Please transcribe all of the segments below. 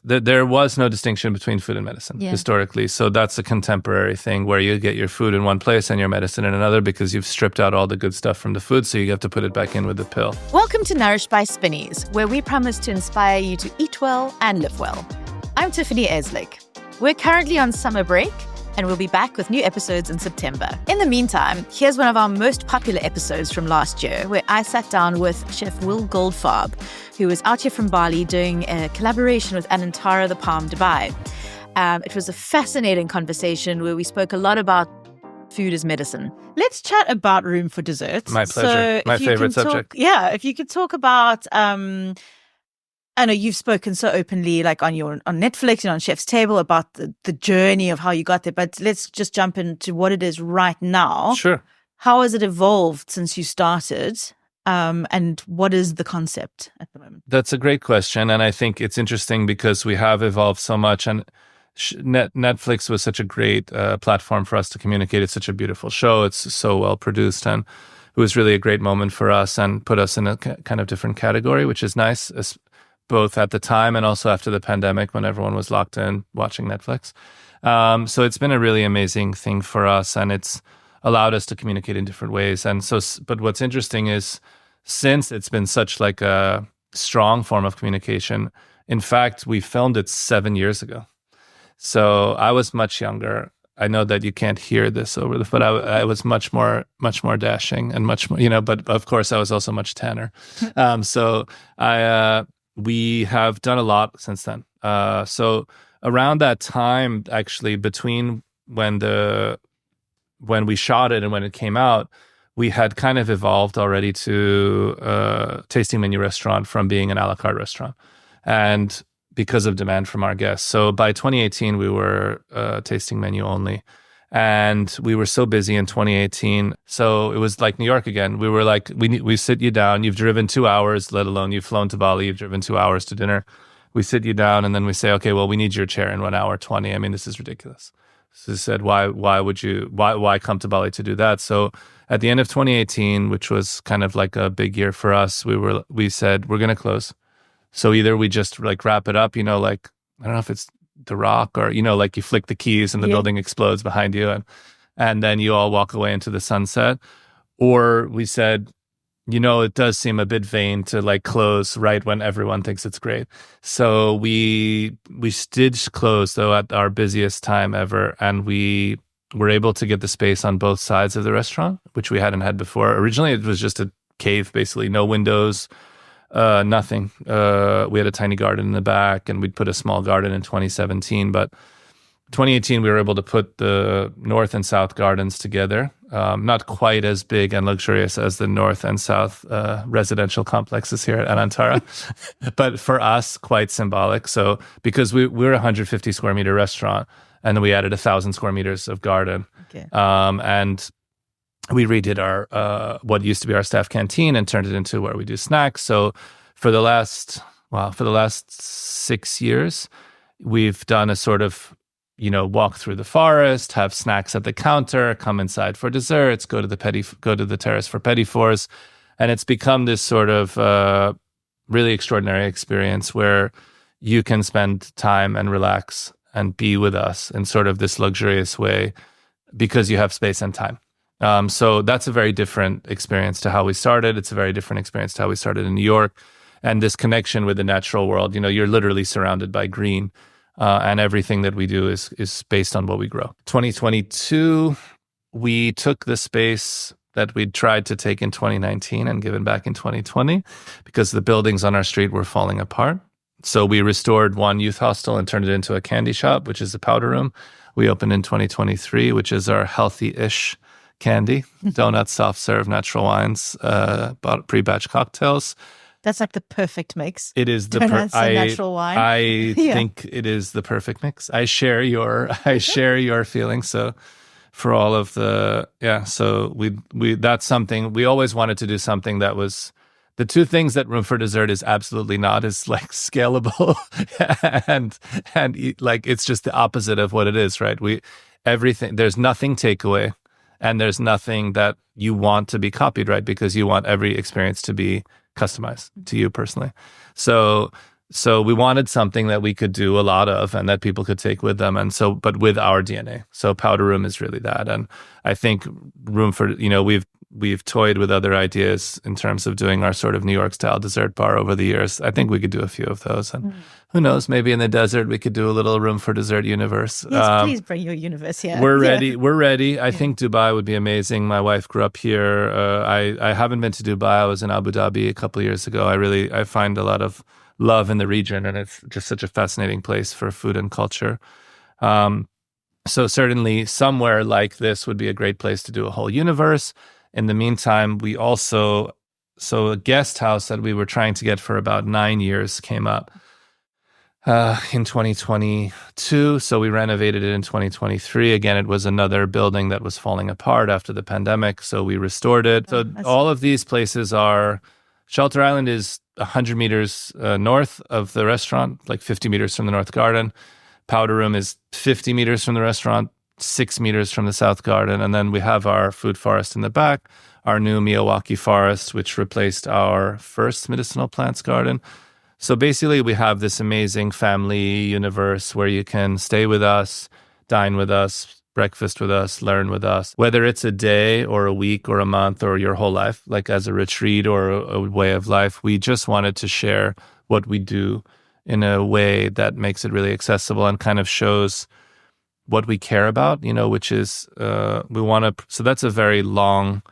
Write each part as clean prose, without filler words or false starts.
There was no distinction between food and medicine historically. So that's a contemporary thing where you get your food in one place and your medicine in another because you've stripped out all the good stuff from the food, so you have to put it back in with the pill. Welcome to Nourish by Spinneys, where we promise to inspire you to eat well and live well. I'm Tiffany Eslick. We're currently on summer break, and we'll be back with new episodes in September. In the meantime, here's one of our most popular episodes from last year, where I sat down with Chef Will Goldfarb, who was out here from Bali doing a collaboration with Anantara the Palm Dubai. It was a fascinating conversation where we spoke a lot about food as medicine. Let's chat about room for dessert. My pleasure. My favorite subject. If you could talk about... I know you've spoken so openly, like on Netflix and on Chef's Table, about the journey of how you got there. But let's just jump into what it is right now. Sure. How has it evolved since you started? And what is the concept at the moment? That's a great question. And I think it's interesting because we have evolved so much. And Netflix was such a great platform for us to communicate. It's such a beautiful show. It's so well produced. And it was really a great moment for us and put us in a kind of different category, which is nice, both at the time and also after the pandemic when everyone was locked in watching Netflix. So it's been a really amazing thing for us, and it's allowed us to communicate in different ways. And so, but what's interesting is, since it's been such like a strong form of communication, in fact, we filmed it 7 years ago. So I was much younger. I know that you can't hear this over the, but I was much more dashing and much more, but of course I was also much tanner. We have done a lot since then. So around that time, actually, between when we shot it and when it came out, we had kind of evolved already to a tasting menu restaurant from being an a la carte restaurant, and because of demand from our guests. So by 2018, we were tasting menu only. And we were so busy in 2018. So it was like New York again. We were like, we sit you down. You've driven 2 hours, let alone you've flown to Bali. You've driven 2 hours to dinner. We sit you down and then we say, okay, well, we need your chair in 1 hour 20. I mean, this is ridiculous. So they said, why come to Bali to do that? So at the end of 2018, which was kind of like a big year for us, we said, we're going to close. So either we just like wrap it up, like, I don't know if it's The Rock or, like you flick the keys and the building explodes behind you and then you all walk away into the sunset. Or we said, it does seem a bit vain to like close right when everyone thinks it's great. So we did close though at our busiest time ever. And we were able to get the space on both sides of the restaurant, which we hadn't had before. Originally, it was just a cave, basically, no windows. Nothing. We had a tiny garden in the back, and we'd put a small garden in 2017. But 2018, we were able to put the north and south gardens together. Not quite as big and luxurious as the north and south residential complexes here at Anantara, but for us, quite symbolic. So because we're a 150 square meter restaurant, and then we added 1,000 square meters of garden. Okay. And we redid our what used to be our staff canteen and turned it into where we do snacks. So for the last 6 years, we've done a sort of walk through the forest, have snacks at the counter, come inside for desserts, go to the terrace for petit fours, and it's become this sort of really extraordinary experience where you can spend time and relax and be with us in sort of this luxurious way because you have space and time. So that's a very different experience to how we started. It's a very different experience to how we started in New York. And this connection with the natural world, you're literally surrounded by green. And everything that we do is based on what we grow. 2022, we took the space that we'd tried to take in 2019 and given back in 2020 because the buildings on our street were falling apart. So we restored one youth hostel and turned it into a candy shop, which is a powder room. We opened in 2023, which is our healthy-ish candy, donuts, soft serve, natural wines, pre-batch cocktails. That's like the perfect mix. It is the natural wine. I think it is the perfect mix. I share your feelings. So for all of so we that's something we always wanted to do, something that was the two things that Room for Dessert is absolutely not is like scalable and like it's just the opposite of what it is, right? There's nothing takeaway. And there's nothing that you want to be copied, right? Because you want every experience to be customized to you personally. So So we wanted something that we could do a lot of and that people could take with them. And so, but with our DNA. So Powder Room is really that. And I think room for, we've toyed with other ideas in terms of doing our sort of New York style dessert bar over the years. I think we could do a few of those. And who knows, maybe in the desert, we could do a little room for dessert universe. Yes, please bring your universe here. We're ready. We're ready. I think Dubai would be amazing. My wife grew up here. I haven't been to Dubai. I was in Abu Dhabi a couple of years ago. I find a lot of love in the region, and it's just such a fascinating place for food and culture. So certainly somewhere like this would be a great place to do a whole universe. In the meantime, we also, a guest house that we were trying to get for about 9 years came up in 2022. So we renovated it in 2023. Again, it was another building that was falling apart after the pandemic. So we restored it. So all of these places are, Shelter Island is 100 meters north of the restaurant, like 50 meters from the North Garden. Powder Room is 50 meters from the restaurant, 6 meters from the South Garden. And then we have our food forest in the back, our new Miyawaki forest, which replaced our first medicinal plants garden. So basically, we have this amazing family universe where you can stay with us, dine with us, breakfast with us, learn with us, whether it's a day or a week or a month or your whole life, like as a retreat or a way of life. We just wanted to share what we do in a way that makes it really accessible and kind of shows what we care about, which is we want to. So that's a very long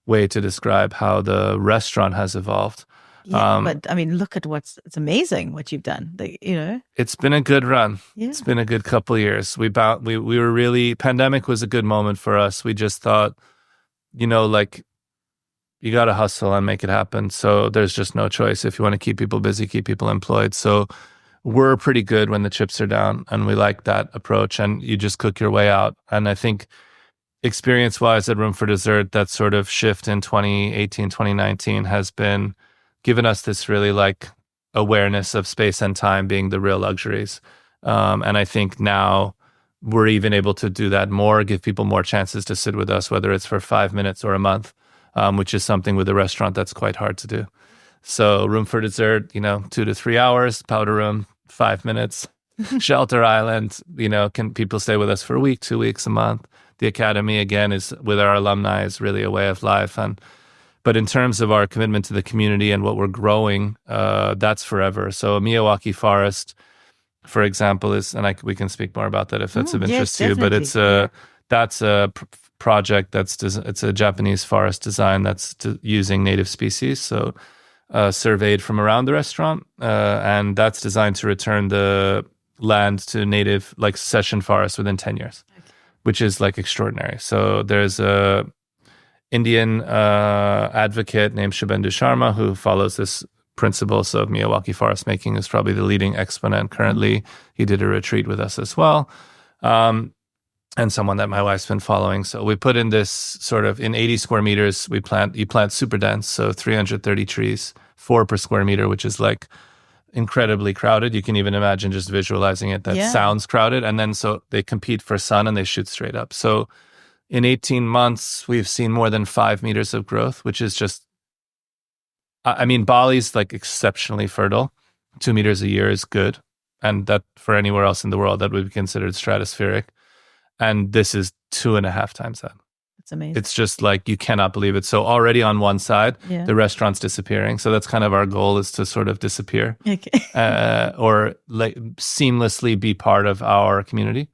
way to describe how the restaurant has evolved. Yeah, but I mean, look at it's amazing what you've done. It's been a good run. Yeah. It's been a good couple of years. We were really, pandemic was a good moment for us. We just thought, you got to hustle and make it happen. So there's just no choice. If you want to keep people busy, keep people employed. So we're pretty good when the chips are down, and we like that approach, and you just cook your way out. And I think experience-wise at Room for Dessert, that sort of shift in 2018, 2019 has been given us this really awareness of space and time being the real luxuries. And I think now we're even able to do that more, give people more chances to sit with us, whether it's for 5 minutes or a month, which is something with a restaurant that's quite hard to do. So Room for Dessert, 2 to 3 hours, Powder Room, 5 minutes, Shelter Island, can people stay with us for a week, 2 weeks, a month? The Academy, again, is with our alumni is really a way of life. But in terms of our commitment to the community and what we're growing, that's forever. So a Miyawaki forest, for example, we can speak more about that if that's of interest to you. But that's a project it's a Japanese forest design that's using native species. So surveyed from around the restaurant, and that's designed to return the land to native session forest within 10 years, which is extraordinary. So there's a Indian advocate named Shubhendu Sharma who follows this principles of Miyawaki forest making, is probably the leading exponent currently. He did a retreat with us as well, and someone that my wife's been following. So we put in this sort of, in 80 square meters, you plant super dense, so 330 trees, 4 per square meter, which is incredibly crowded. You can even imagine just visualizing it. That sounds crowded. And then so they compete for sun and they shoot straight up. So in 18 months, we've seen more than 5 meters of growth, which is just, Bali's exceptionally fertile. 2 meters a year is good. And that for anywhere else in the world, that would be considered stratospheric. And this is 2.5 times that. It's amazing. It's just you cannot believe it. So already on one side, the restaurant's disappearing. So that's kind of our goal, is to sort of disappear or seamlessly be part of our community.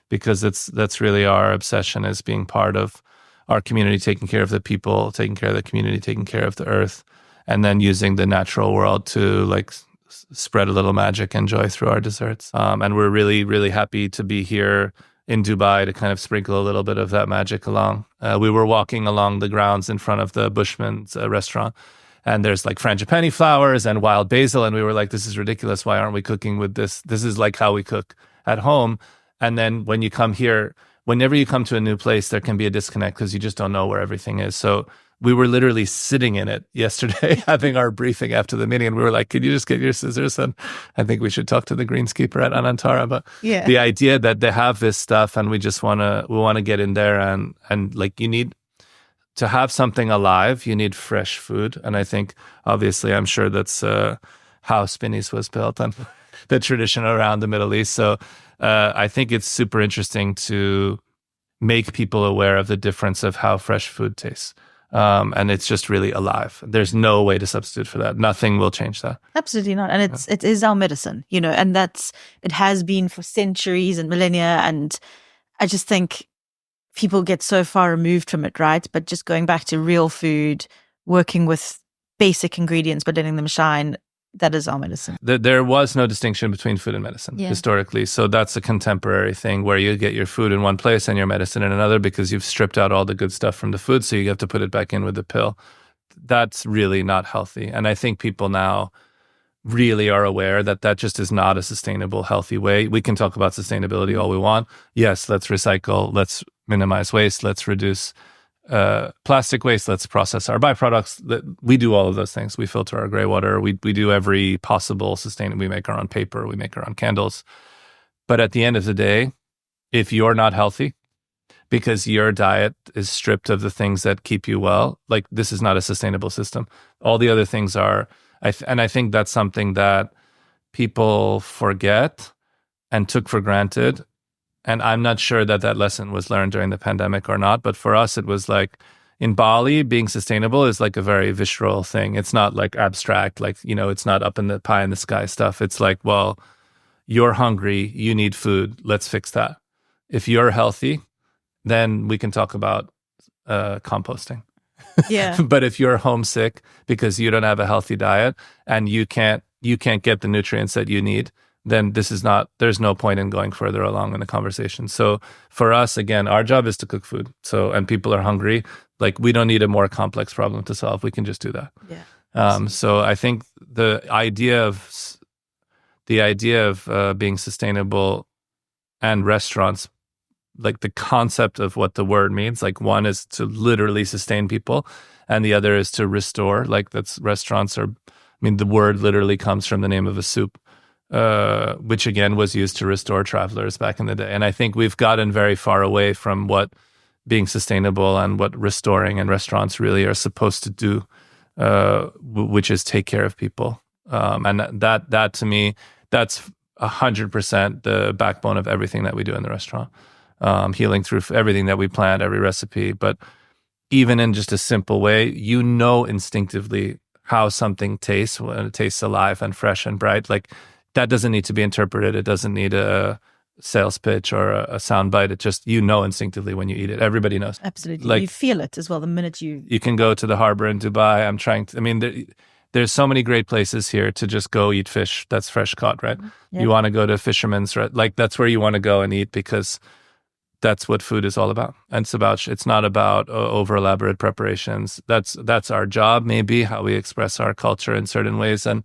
Because that's really our obsession, is being part of our community, taking care of the people, taking care of the community, taking care of the earth, and then using the natural world to spread a little magic and joy through our desserts. And we're really, really happy to be here in Dubai to kind of sprinkle a little bit of that magic along. We were walking along the grounds in front of the Bushman's restaurant, and there's frangipani flowers and wild basil, and we were this is ridiculous. Why aren't we cooking with this? This is how we cook at home. And then when you come here, whenever you come to a new place, there can be a disconnect because you just don't know where everything is. So we were literally sitting in it yesterday, having our briefing after the meeting. And we were could you just get your scissors? And I think we should talk to the greenskeeper at Anantara. But the idea that they have this stuff, and we want to get in there and you need to have something alive. You need fresh food. And I think, obviously, I'm sure that's how Spinneys was built and the tradition around the Middle East. So I think it's super interesting to make people aware of the difference of how fresh food tastes. And it's just really alive. There's no way to substitute for that. Nothing will change that. Absolutely not. And it is our medicine, and it has been for centuries and millennia. And I just think people get so far removed from it, right? But just going back to real food, working with basic ingredients, but letting them shine, that is our medicine. There was no distinction between food and medicine historically. So that's a contemporary thing where you get your food in one place and your medicine in another because you've stripped out all the good stuff from the food. So you have to put it back in with the pill. That's really not healthy. And I think people now really are aware that that just is not a sustainable, healthy way. We can talk about sustainability all we want. Yes, let's recycle. Let's minimize waste. Let's reduce plastic waste. Let's process our byproducts. We do all of those things. We filter our gray water. We do every possible sustainable. We make our own paper. We make our own candles. But at the end of the day, if you're not healthy because your diet is stripped of the things that keep you well, like this is not a sustainable system. All the other things are, and I think that's something that people forget and took for granted. And I'm not sure that that lesson was learned during the pandemic or not. But for us, it was like in Bali, being sustainable is like a very visceral thing. It's not like abstract, like, it's not up in the pie in the sky stuff. It's like, well, you're hungry, you need food, let's fix that. If you're healthy, then we can talk about composting. Yeah. But if you're homesick because you don't have a healthy diet and you can't get the nutrients that you need, then there's no point in going further along in the conversation. So for us, again, our job is to cook food. And people are hungry. Like, we don't need a more complex problem to solve. We can just do that. Yeah. So I think the idea of being sustainable and restaurants, like the concept of what the word means, like one is to literally sustain people and the other is to restore. Like the word literally comes from the name of a soup. Which again was used to restore travelers back in the day. And I think we've gotten very far away from what being sustainable and what restoring and restaurants really are supposed to do, which is take care of people. And that to me, that's 100% the backbone of everything that we do in the restaurant. Healing through everything that we plan, every recipe. But even in just a simple way, instinctively how something tastes when it tastes alive and fresh and bright. Like, that doesn't need to be interpreted. It doesn't need a sales pitch or a soundbite. It just, instinctively when you eat it. Everybody knows. Absolutely. Like, you feel it as well the minute you can go to the harbor in Dubai. There's so many great places here to just go eat fish that's fresh caught, right? Yeah. You want to go to fisherman's, like that's where you want to go and eat because that's what food is all about. And it's not about over elaborate preparations. That's our job, maybe how we express our culture in certain ways. And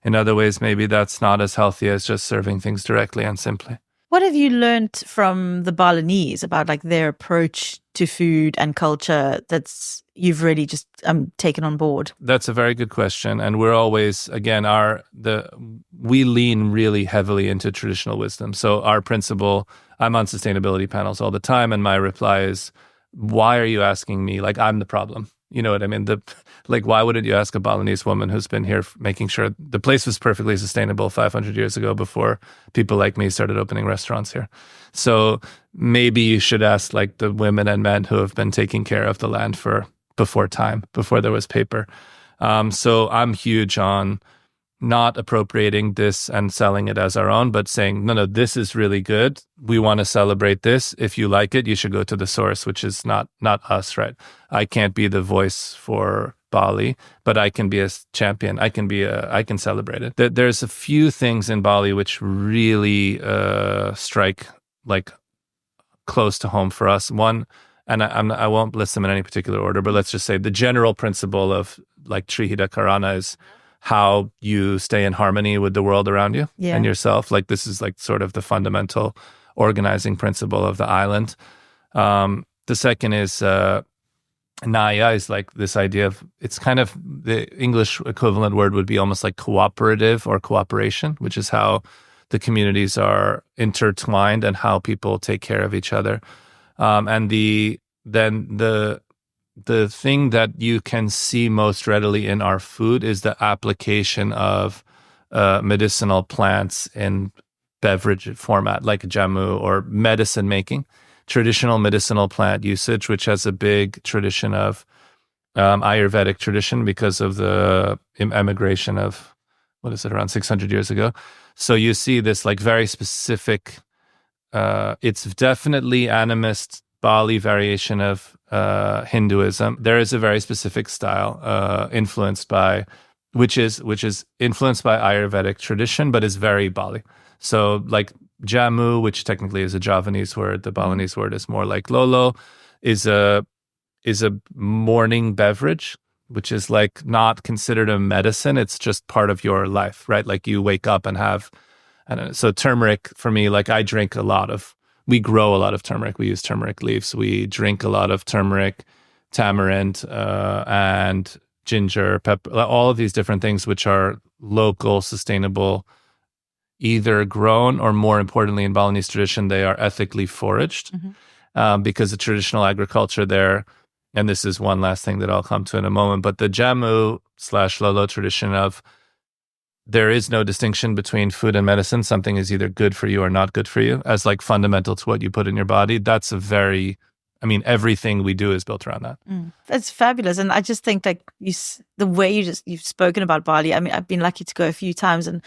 in other ways, maybe that's not as healthy as just serving things directly and simply. What have you learned from the Balinese about like their approach to food and culture that's you've really just taken on board? That's a very good question. And we're always, again, we lean really heavily into traditional wisdom. So our principle, I'm on sustainability panels all the time. And my reply is, why are you asking me? Like, I'm the problem. You know what I mean? Why wouldn't you ask a Balinese woman who's been here making sure the place was perfectly sustainable 500 years ago before people like me started opening restaurants here? So maybe you should ask like the women and men who have been taking care of the land before there was paper. So I'm huge on not appropriating this and selling it as our own, but saying, no, this is really good. We want to celebrate this. If you like it, you should go to the source, which is not us, right? I can't be the voice for Bali, but I can be a champion. I can celebrate it. There's a few things in Bali which really strike like close to home for us. One, and I won't list them in any particular order, but let's just say the general principle of like Trihita Karana is how you stay in harmony with the world around you and yourself. Like, this is like sort of the fundamental organizing principle of the island. The second is Naya is like this idea of, it's kind of the English equivalent word would be almost like cooperative or cooperation, which is how the communities are intertwined and how people take care of each other. And the thing that you can see most readily in our food is the application of medicinal plants in beverage format, like jamu, or medicine making, traditional medicinal plant usage, which has a big tradition of Ayurvedic tradition because of the emigration of, around 600 years ago. So you see this like very specific, it's definitely animist Bali variation of Hinduism. There is a very specific style influenced by, which is influenced by Ayurvedic tradition, but is very Bali. So like jamu, which technically is a Javanese word, the Balinese word is more like lolo, is a morning beverage, which is like not considered a medicine. It's just part of your life, right? Like you wake up and have, I don't know. So turmeric for me, like we grow a lot of turmeric. We use turmeric leaves. We drink a lot of turmeric, tamarind, and ginger, pepper, all of these different things, which are local, sustainable, either grown or, more importantly, in Balinese tradition, they are ethically foraged, because the traditional agriculture there, and this is one last thing that I'll come to in a moment, but the jamu/lolo tradition of there is no distinction between food and medicine. Something is either good for you or not good for you, as like fundamental to what you put in your body. That's everything we do is built around that. That's fabulous. And I just think like the way you've spoken about Bali, I mean, I've been lucky to go a few times, and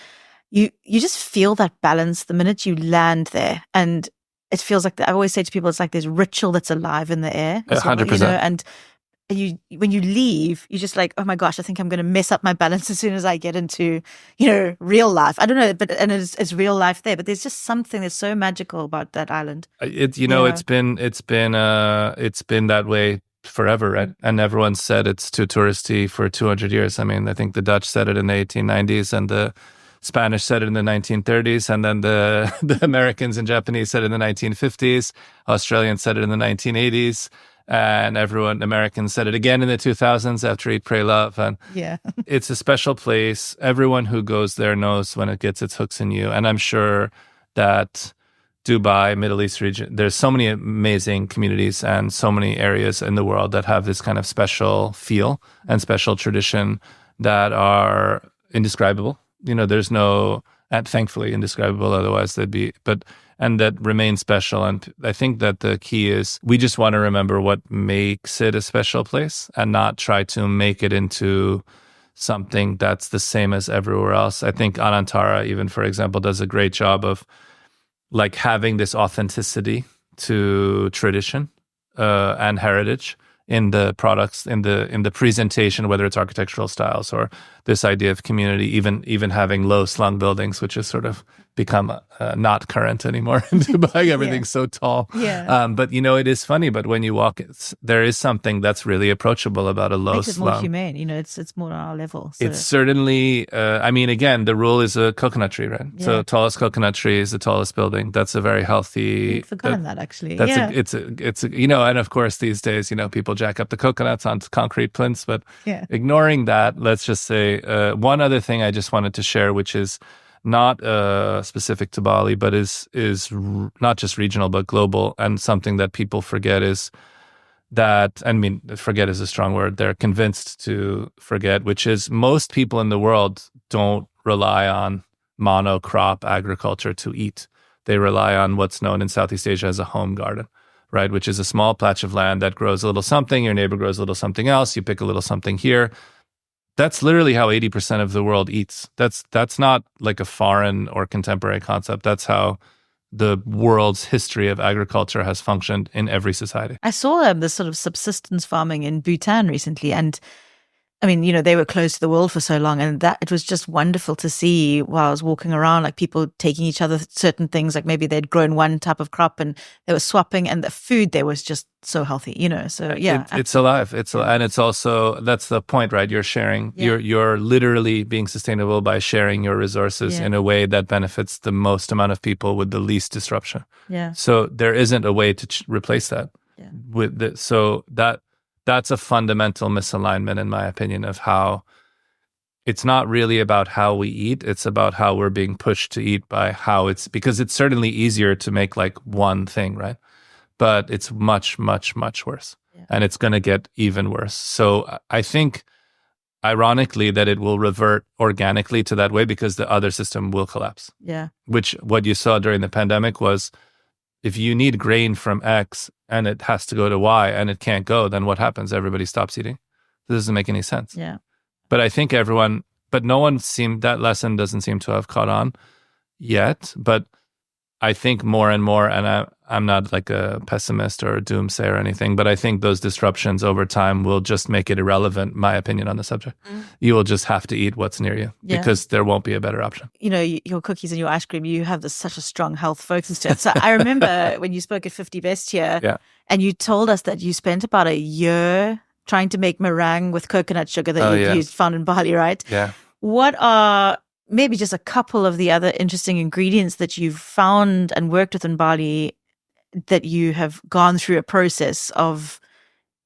you just feel that balance the minute you land there. And it feels like, I always say to people, it's like there's ritual that's alive in the air. 100%. And when you leave, you're just like, oh my gosh, I think I'm going to mess up my balance as soon as I get into, real life. I don't know, and it's real life there, but there's just something that's so magical about that island. It's been that way forever, right? And everyone said it's too touristy for 200 years. I mean, I think the Dutch said it in the 1890s, and the Spanish said it in the 1930s, and then the Americans and Japanese said it in the 1950s. Australians said it in the 1980s. And Americans said it again in the 2000s after Eat, Pray, Love. And it's a special place. Everyone who goes there knows when it gets its hooks in you. And I'm sure that Dubai, Middle East region, there's so many amazing communities and so many areas in the world that have this kind of special feel and special tradition that are indescribable. There's no, and thankfully indescribable, otherwise and that remains special. And I think that the key is we just want to remember what makes it a special place and not try to make it into something that's the same as everywhere else. I think Anantara, even for example, does a great job of like having this authenticity to tradition and heritage in the products, in the presentation, whether it's architectural styles or this idea of community, even having low slung buildings, which has sort of become not current anymore in Dubai. Everything's so tall. But it is funny. But when you walk, there is something that's really approachable about a low slung. It's more humane. It's more on our level. So. It's certainly. Again, the rule is a coconut tree, right? Yeah. So tallest coconut tree is the tallest building. That's a very healthy. I've forgotten that actually. It's and of course these days people jack up the coconuts onto concrete plinths. But ignoring that, let's just say one other thing I just wanted to share, which is not specific to Bali, but is not just regional but global, and something that people forget is that, forget is a strong word, they're convinced to forget, which is most people in the world don't rely on monocrop agriculture to eat. They rely on what's known in Southeast Asia as a home garden, right? Which is a small patch of land that grows a little something, your neighbor grows a little something else, you pick a little something here. That's literally how 80% of the world eats. That's not like a foreign or contemporary concept. That's how the world's history of agriculture has functioned in every society. I saw this sort of subsistence farming in Bhutan recently, and they were closed to the world for so long, and that it was just wonderful to see while I was walking around, like people taking each other certain things, like maybe they'd grown one type of crop and they were swapping, and the food there was just so healthy, So it's alive. And it's also, that's the point, right? You're sharing. You're literally being sustainable by sharing your resources in a way that benefits the most amount of people with the least disruption. Yeah. So there isn't a way to replace that. Yeah. That's a fundamental misalignment, in my opinion, of how it's not really about how we eat. It's about how we're being pushed to eat by because it's certainly easier to make like one thing, right? But it's much, much, much worse. Yeah. And it's going to get even worse. So I think ironically that it will revert organically to that way because the other system will collapse. Yeah. Which what you saw during the pandemic was if you need grain from X and it has to go to Y and it can't go, then what happens? Everybody stops eating. It doesn't make any sense. Yeah. But I think no one that lesson doesn't seem to have caught on yet. But I think more and more, and I'm not like a pessimist or a doomsayer or anything, but I think those disruptions over time will just make it irrelevant, my opinion on the subject. You will just have to eat what's near you because there won't be a better option. You know, your cookies and your ice cream, you have such a strong health focus to it. So I remember when you spoke at 50 Best here and you told us that you spent about a year trying to make meringue with coconut sugar that you found in Bali, right? Yeah. What are maybe just a couple of the other interesting ingredients that you've found and worked with in Bali that you have gone through a process of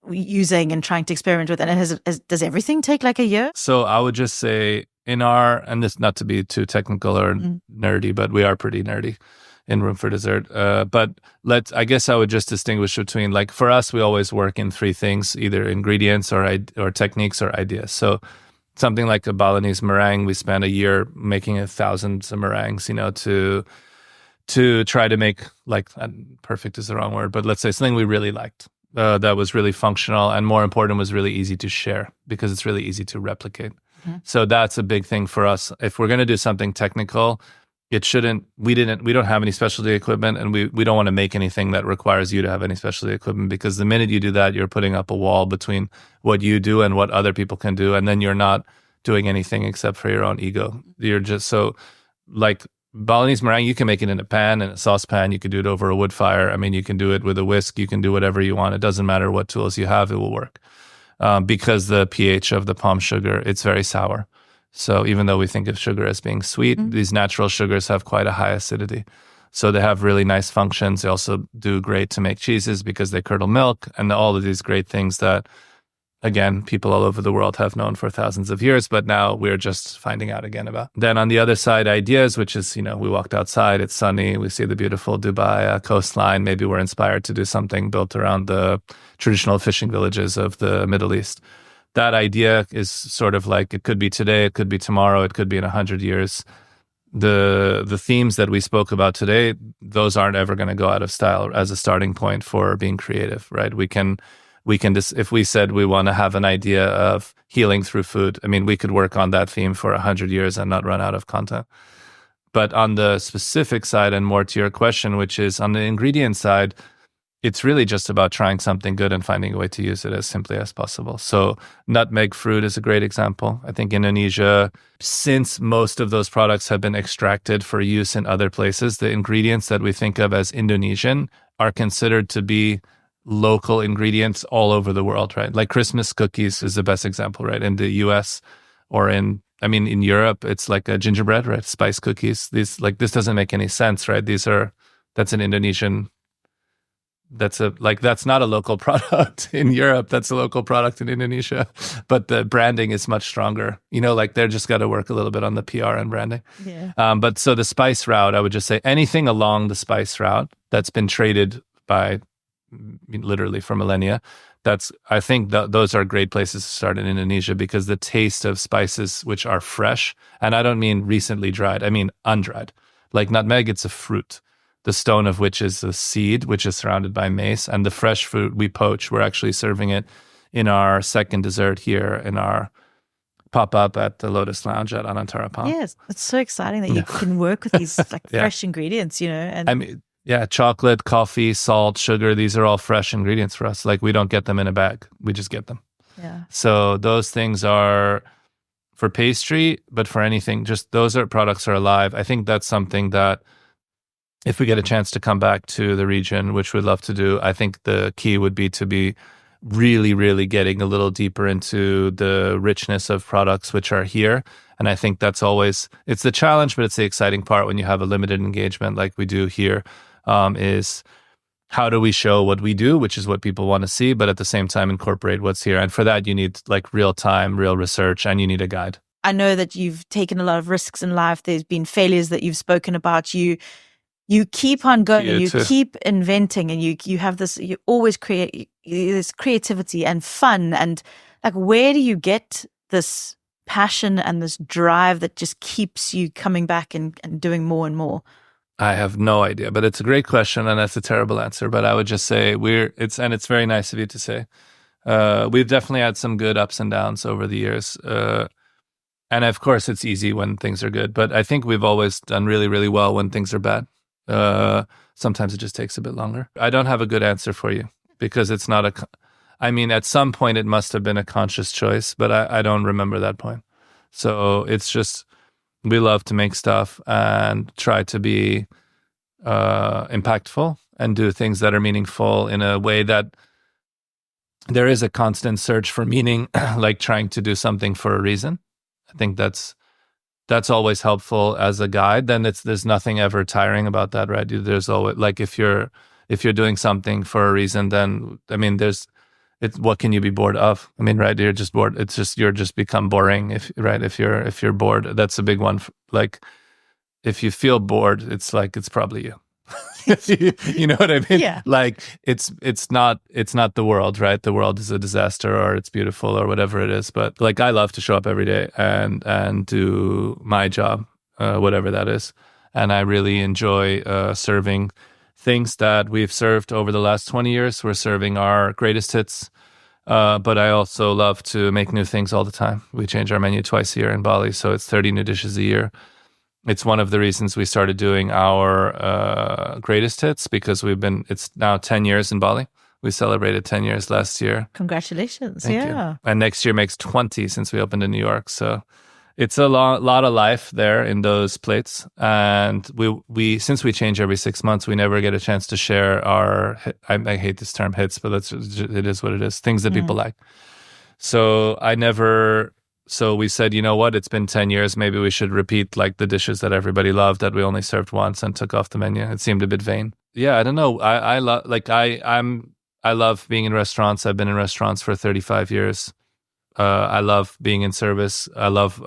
using and trying to experiment with? And does everything take like a year? So I would just say and this not to be too technical or nerdy, but we are pretty nerdy in Room for Dessert. But I guess I would just distinguish between, like, for us, we always work in three things, either ingredients or techniques or ideas. So something like a Balinese meringue, we spent a year making thousands of meringues, to try to make, like, perfect is the wrong word, but let's say something we really liked that was really functional and, more important, was really easy to share because it's really easy to replicate. So that's a big thing for us. If we're going to do something technical, we don't have any specialty equipment, and we don't want to make anything that requires you to have any specialty equipment, because the minute you do that, you're putting up a wall between what you do and what other people can do, and then you're not doing anything except for your own ego. You're just so, like, Balinese meringue, you can make it in a pan, in a saucepan, you can do it over a wood fire. I mean, you can do it with a whisk, you can do whatever you want. It doesn't matter what tools you have, it will work. Because the pH of the palm sugar, it's very sour. So even though we think of sugar as being sweet, these natural sugars have quite a high acidity. So they have really nice functions. They also do great to make cheeses because they curdle milk, and all of these great things that, again, people all over the world have known for thousands of years, but now we're just finding out again about. Then on the other side, ideas, which is, we walked outside, it's sunny, we see the beautiful Dubai coastline. Maybe we're inspired to do something built around the traditional fishing villages of the Middle East. That idea is sort of like, it could be today, it could be tomorrow, it could be in 100 years. The themes that we spoke about today, those aren't ever going to go out of style as a starting point for being creative, right? We can just, if we said we want to have an idea of healing through food, I mean, we could work on that theme for 100 years and not run out of content. But on the specific side, and more to your question, which is on the ingredient side, it's really just about trying something good and finding a way to use it as simply as possible. So nutmeg fruit is a great example. I think Indonesia, since most of those products have been extracted for use in other places, the ingredients that we think of as Indonesian are considered to be local ingredients all over the world, right? Like Christmas cookies is the best example, right? In the US or in Europe, it's like a gingerbread, right? Spice cookies. This doesn't make any sense, right? That's an Indonesian. That's not a local product in Europe. That's a local product in Indonesia. But the branding is much stronger. They're just got to work a little bit on the PR and branding. Yeah. But so the spice route, I would just say anything along the spice route that's been traded by literally for millennia. I think those are great places to start in Indonesia, because the taste of spices which are fresh, and I don't mean recently dried, I mean undried. Like nutmeg, it's a fruit, the stone of which is a seed, which is surrounded by mace. And the fresh fruit we poach. We're actually serving it in our second dessert here in our pop-up at the Lotus Lounge at Anantara Palm. Yes, it's so exciting that you can work with these fresh ingredients, And I mean, chocolate, coffee, salt, sugar, these are all fresh ingredients for us. Like, we don't get them in a bag. We just get them. Yeah. So those things are for pastry, but for anything, just those products are alive. I think that's something that, if we get a chance to come back to the region, which we'd love to do, I think the key would be to be really, really getting a little deeper into the richness of products which are here. And I think that's always, it's the challenge, but it's the exciting part when you have a limited engagement like we do here, is how do we show what we do, which is what people want to see, but at the same time incorporate what's here. And for that, you need like real time, real research, and you need a guide. I know that you've taken a lot of risks in life. There's been failures that you've spoken about. You keep on going, and you keep inventing, and you have this, you always create this creativity and fun. And like, where do you get this passion and this drive that just keeps you coming back and doing more and more? I have no idea, but it's a great question, and that's a terrible answer. But I would just say it's very nice of you to say. We've definitely had some good ups and downs over the years. And of course, it's easy when things are good, but I think we've always done really, really well when things are bad. Sometimes it just takes a bit longer. I don't have a good answer for you because it's not at some point it must have been a conscious choice, but I don't remember that point. So it's just, we love to make stuff and try to be impactful and do things that are meaningful in a way that there is a constant search for meaning, like trying to do something for a reason. I think that's always helpful as a guide. Then there's nothing ever tiring about that, right? There's always, like, if you're doing something for a reason, then what can you be bored of? I mean, right? You're just bored. You're just become boring. If you're bored, that's a big one. Like, if you feel bored, it's probably you. You know what I mean? Yeah. Like, it's not the world, right? The world is a disaster, or it's beautiful, or whatever it is. But like, I love to show up every day and do my job, whatever that is. And I really enjoy serving things that we've served over the last 20 years. We're serving our greatest hits. But I also love to make new things all the time. We change our menu twice a year in Bali, so it's 30 new dishes a year. It's one of the reasons we started doing our greatest hits, because it's now 10 years in Bali. We celebrated 10 years last year. Congratulations. Thank yeah. you. And next year makes 20 since we opened in New York. So it's a lot of life there in those plates. And we since we change every 6 months, we never get a chance to share our, I hate this term hits, but it is what it is, things that people like. So we said, you know what, it's been 10 years. Maybe we should repeat like the dishes that everybody loved that we only served once and took off the menu. It seemed a bit vain. Yeah, I don't know. I love being in restaurants. I've been in restaurants for 35 years. I love being in service. I love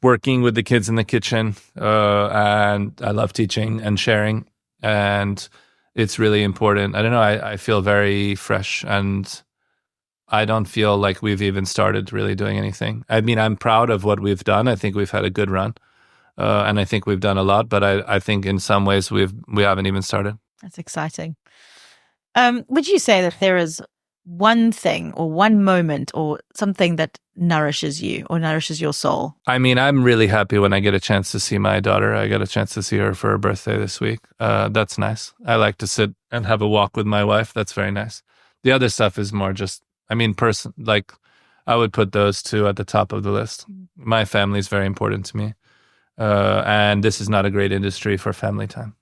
working with the kids in the kitchen. And I love teaching and sharing. And it's really important. I don't know. I feel very fresh, and I don't feel like we've even started really doing anything. I mean, I'm proud of what we've done. I think we've had a good run. And I think we've done a lot, but I think in some ways we haven't even started. That's exciting. Would you say that there is one thing or one moment or something that nourishes you or nourishes your soul? I mean, I'm really happy when I get a chance to see my daughter. I got a chance to see her for her birthday this week. That's nice. I like to sit and have a walk with my wife. That's very nice. The other stuff is more just, I mean, I would put those two at the top of the list. My family is very important to me. And this is not a great industry for family time.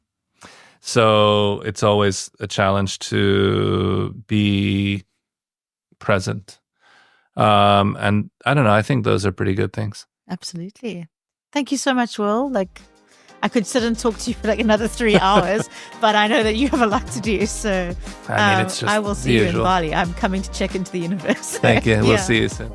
So it's always a challenge to be present. And I don't know, I think those are pretty good things. Absolutely. Thank you so much, Will. Like, I could sit and talk to you for like another 3 hours, but I know that you have a lot to do. So I mean, it's just I will see you in usual. Bali. I'm coming to check into the universe. Thank you. We'll see you soon.